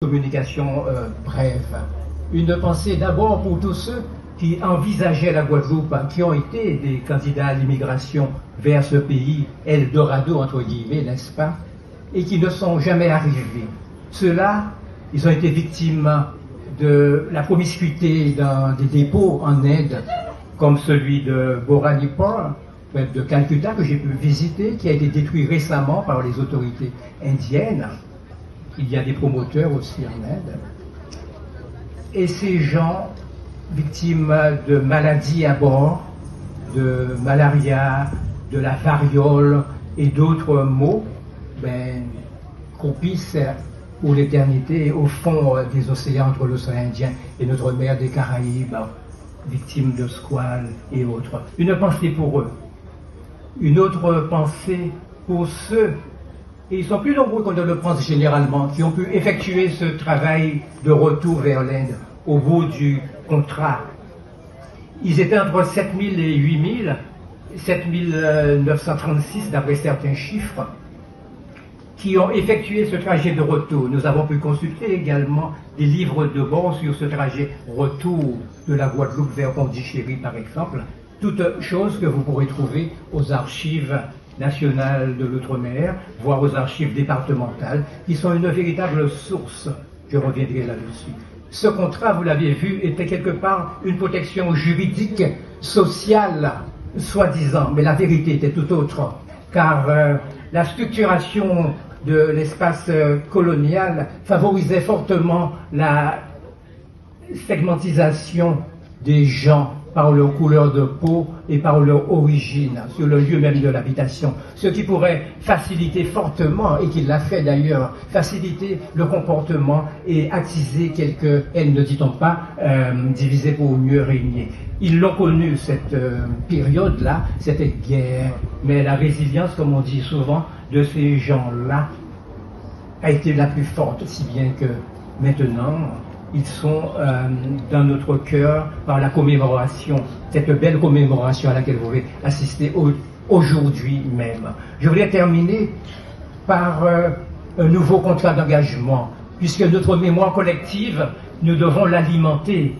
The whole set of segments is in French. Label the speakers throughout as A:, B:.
A: Communication brève. Une pensée d'abord pour tous ceux qui envisageaient la Guadeloupe, qui ont été des candidats à l'immigration vers ce pays Eldorado, entre guillemets, n'est-ce pas, et qui ne sont jamais arrivés. Ceux-là, ils ont été victimes de la promiscuité dans des dépôts en Inde, comme celui de Boranipur, de Calcutta, que j'ai pu visiter, qui a été détruit récemment par les autorités indiennes. Il y a des promoteurs aussi en Inde. Et ces gens, victimes de maladies à bord, de malaria, de la variole et d'autres maux, croupissent pour l'éternité au fond des océans entre l'océan Indien et notre mer des Caraïbes, victimes de squales et autres. Une pensée pour eux. Une autre pensée pour ceux, et ils sont plus nombreux qu'on ne le pense généralement, qui ont pu effectuer ce travail de retour vers l'Inde au bout du contrat. Ils étaient entre 7000 et 8000, 7936 d'après certains chiffres, qui ont effectué ce trajet de retour. Nous avons pu consulter également des livres de bord sur ce trajet retour de la Guadeloupe vers Pondichéry, par exemple. Toutes choses que vous pourrez trouver aux archives nationales de l'outre-mer, voire aux archives départementales, qui sont une véritable source. Je reviendrai là-dessus. Ce contrat, vous l'avez vu, était quelque part une protection juridique, sociale, soi-disant, mais la vérité était tout autre, car la structuration de l'espace colonial favorisait fortement la segmentisation des gens par leur couleur de peau et par leur origine, sur le lieu même de l'habitation. Ce qui pourrait faciliter fortement, et qui l'a fait d'ailleurs, faciliter le comportement et attiser quelques haines, ne dit-on pas, divisées pour mieux régner. Ils l'ont connu, cette période-là, cette guerre, mais la résilience, comme on dit souvent, de ces gens-là a été la plus forte, si bien que maintenant, ils sont dans notre cœur par la commémoration, cette belle commémoration à laquelle vous pouvez assister aujourd'hui même. Je voulais terminer par un nouveau contrat d'engagement, puisque notre mémoire collective, nous devons l'alimenter.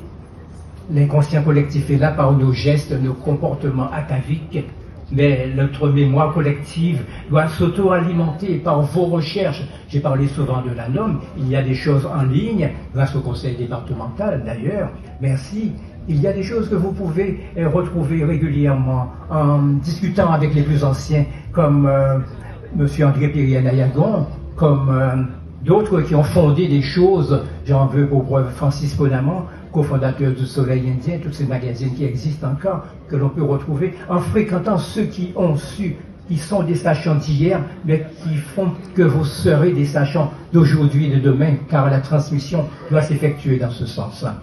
A: L'inconscient collectif est là par nos gestes, nos comportements ataviques, mais notre mémoire collective doit s'auto-alimenter par vos recherches. J'ai parlé souvent de l'ANOM, il y a des choses en ligne, grâce au conseil départemental d'ailleurs, merci. Il y a des choses que vous pouvez retrouver régulièrement en discutant avec les plus anciens, comme M. André Périanayagon, comme d'autres qui ont fondé des choses. J'en veux pour preuve Francis Ponamon, cofondateur du Soleil Indien, tous ces magazines qui existent encore, que l'on peut retrouver en fréquentant ceux qui ont su, qui sont des sachants d'hier, mais qui font que vous serez des sachants d'aujourd'hui et de demain, car la transmission doit s'effectuer dans ce sens-là.